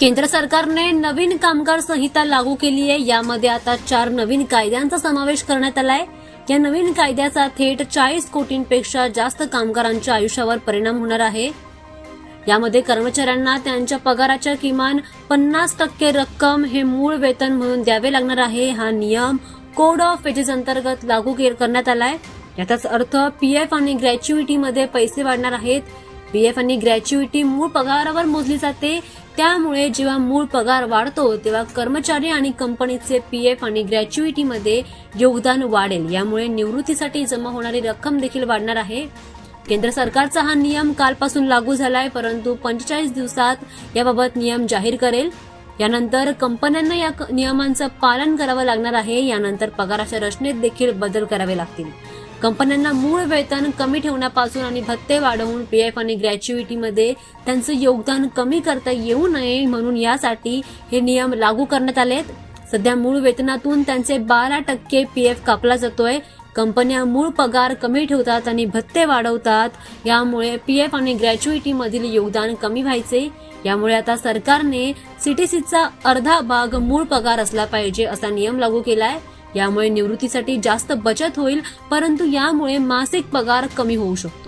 केंद्र सरकारने नवीन कामगार संहिता लागू केली आहे। यामध्ये आता 4 नवीन कायद्यांचा समावेश करण्यात आलाय। या नवीन कायद्याचा थेट 40 कोटींपेक्षा जास्त कामगारांच्या आयुष्यावर परिणाम होणार आहे। यामध्ये कर्मचाऱ्यांना त्यांच्या पगाराच्या किमान 50% रक्कम हे मूळ वेतन म्हणून द्यावे लागणार आहे। हा नियम कोड ऑफ वेजेस अंतर्गत लागू करण्यात आलाय। याचाच अर्थ पीएफ आणि ग्रॅच्युइटीमध्ये पैसे वाढणार आहेत। पीएफ आणि ग्रॅच्युइटी मूळ पगारावर मोजली जाते, त्यामुळे जेव्हा मूळ पगार वाढतो तेव्हा कर्मचारी आणि कंपनीचे पीएफ आणि ग्रॅच्युइटीमध्ये योगदान वाढेल। यामुळे निवृत्तीसाठी जमा होणारी रक्कम देखील वाढणार आहे। केंद्र सरकारचा हा नियम कालपासून लागू झालाय, परंतु 45 दिवसात याबाबत नियम जाहीर करेल। यानंतर कंपन्यांना या नियमांचं पालन करावं लागणार आहे। यानंतर पगाराच्या रचनेत देखील बदल करावे लागतील। कंपन्यांना मूळ वेतन कमी ठेवण्यापासून आणि भत्ते वाढवून पीएफ आणि ग्रॅच्युइटीमध्ये त्यांचं योगदान कमी करता येऊ नये म्हणून यासाठी हे नियम लागू करण्यात आलेत। सध्या मूळ वेतनातून त्यांचे 12% पीएफ कापला जातोय। कंपन्या मूळ पगार कमी ठेवतात आणि भत्ते वाढवतात, यामुळे पीएफ आणि ग्रॅच्युइटी मधील योगदान कमी व्हायचे। यामुळे आता सरकारने सीटीसीचा अर्धा भाग मूळ पगार असला पाहिजे असा नियम लागू केलाय। यामुळे निवृत्तीसाठी जास्त बचत होईल, परंतु यामुळे मासिक पगार कमी होऊ शकतो।